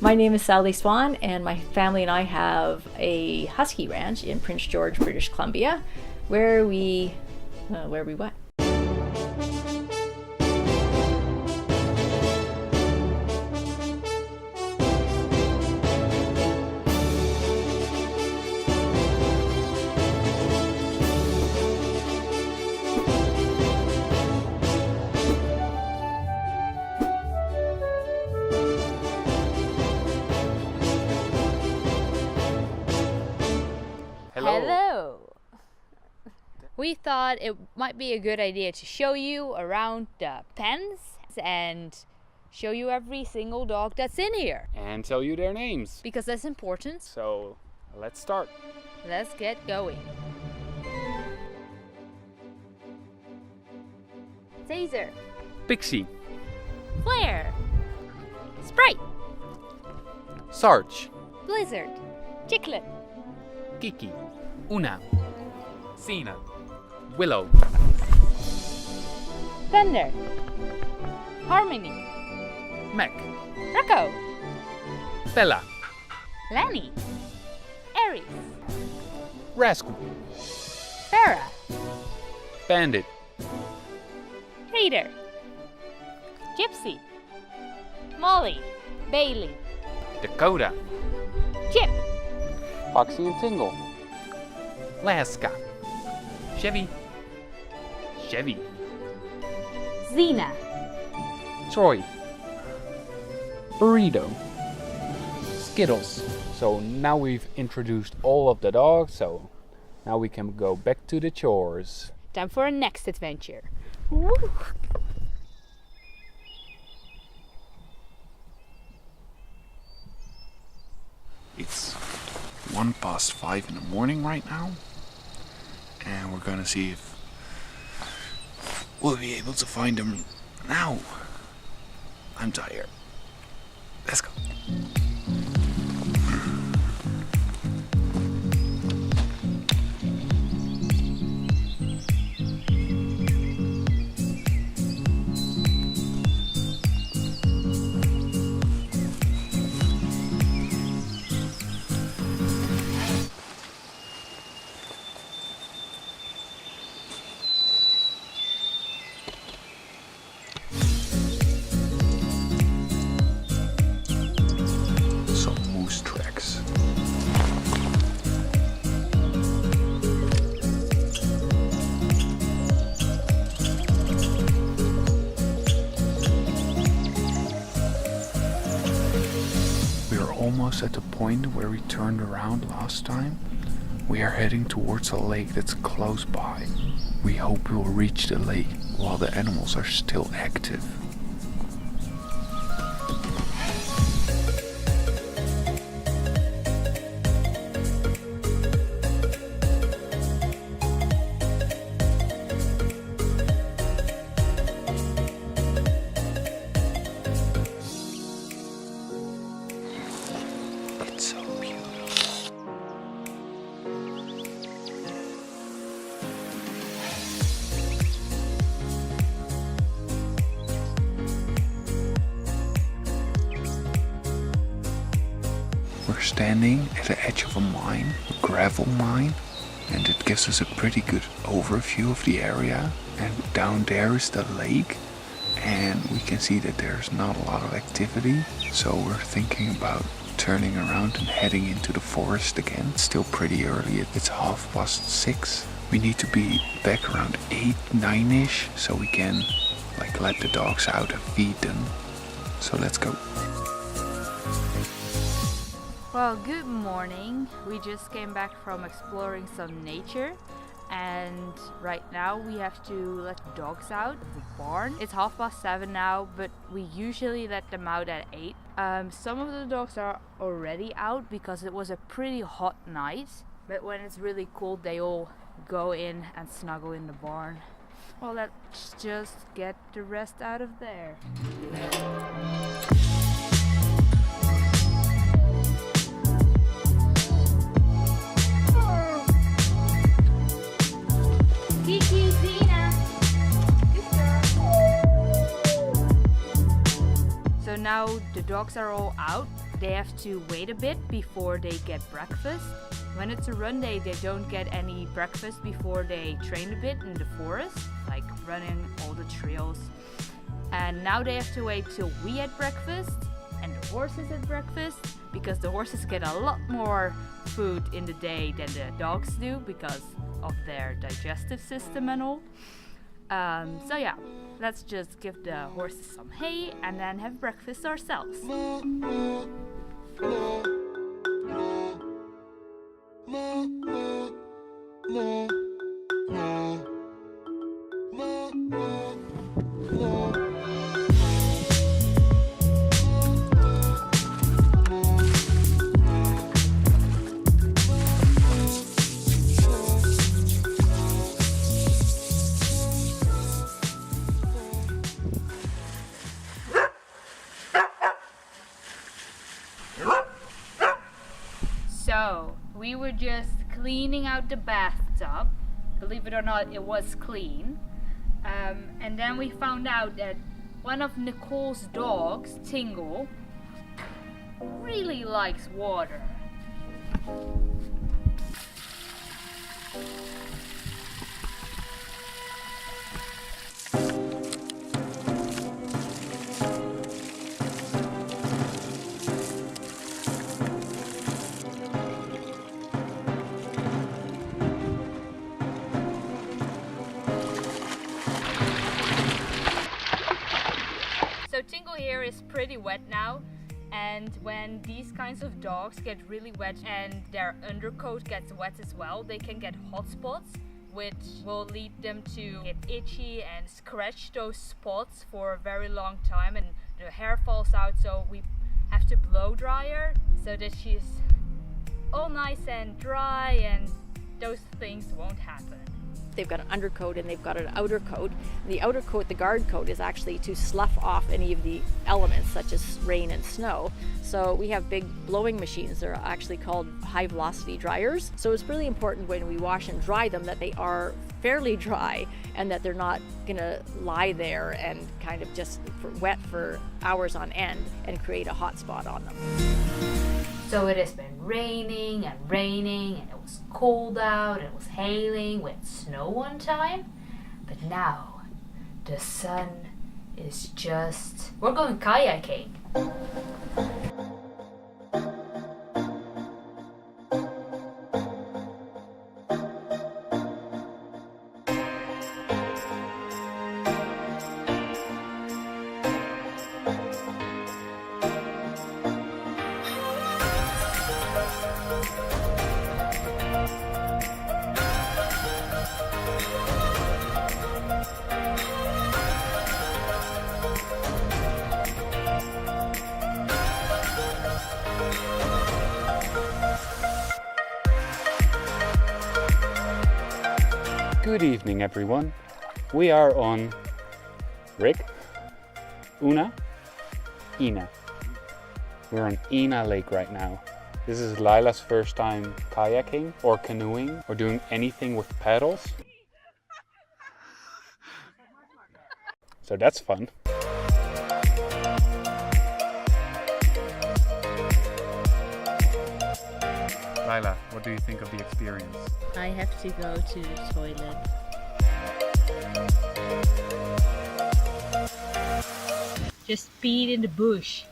My name is Sally Swan, and my family and I have a Husky ranch in Prince George, British Columbia, where we what? Hello! We thought it might be a good idea to show you around the pens and show you every single dog that's in here. And tell you their names. Because that's important. So let's start. Let's get going. Caesar. Pixie. Flare. Sprite. Sarge. Blizzard. Chiclet. Kiki. Una. Cena. Willow. Thunder. Harmony. Mac. Rocco. Bella. Lenny. Aries. Rascal. Farah. Bandit. Reader. Gypsy. Molly. Bailey. Dakota. Chip. Foxy and Tingle. Laska. Chevy. Chevy. Xena. Troy. Burrito. Skittles. So now we've introduced all of the dogs, so now we can go back to the chores. Time for our next adventure. Woo. It's 5:01 in the morning right now, and we're gonna see if we'll be able to find them now. I'm tired. Let's go. Tracks. We are almost at the point where we turned around last time. We are heading towards a lake that's close by. We hope we will reach the lake while the animals are still active. We're standing at the edge of a mine, a gravel mine, and it gives us a pretty good overview of the area. And down there is the lake, and we can see that there's not a lot of activity. So we're thinking about turning around and heading into the forest again. It's still pretty early, it's 6:30. We need to be back around 8, 9-ish, so we can let the dogs out and feed them. So let's go. Well, good morning. We just came back from exploring some nature, and right now we have to let the dogs out of the barn. It's 7:30 now, but we usually let them out at 8. Some of the dogs are already out because it was a pretty hot night, but when it's really cold they all go in and snuggle in the barn. Well, let's just get the rest out of there. Kiki, Zena. Good girl. So now the dogs are all out, they have to wait a bit before they get breakfast. When it's a run day, they don't get any breakfast before they train a bit in the forest, like running all the trails. And now they have to wait till we had breakfast and the horses at breakfast, because the horses get a lot more food in the day than the dogs do because of their digestive system and all. So yeah, let's just give the horses some hay and then have breakfast ourselves. So, we were just cleaning out the bathtub. Believe it or not, it was clean. And then we found out that one of Nicole's dogs, Tingle, really likes water. So Tingle here is pretty wet now, and when these kinds of dogs get really wet and their undercoat gets wet as well, they can get hot spots, which will lead them to get itchy and scratch those spots for a very long time, and the hair falls out. So we have to blow dry her so that she's all nice and dry and those things won't happen. They've got an undercoat and they've got an outer coat. The outer coat, the guard coat, is actually to slough off any of the elements such as rain and snow. So we have big blowing machines. They're actually called high velocity dryers. So it's really important when we wash and dry them that they are fairly dry and that they're not gonna lie there and kind of just wet for hours on end and create a hot spot on them. So it has been raining and raining, and it was cold out, and it was hailing, we had snow one time. But now, the sun is just... We're going kayaking. Good evening, everyone. We are on Rick, Una, Ina. We're on Ina Lake right now. This is Lila's first time kayaking or canoeing or doing anything with paddles. So that's fun. Lila, what do you think of the experience? I have to go to the toilet. Just peed in the bush.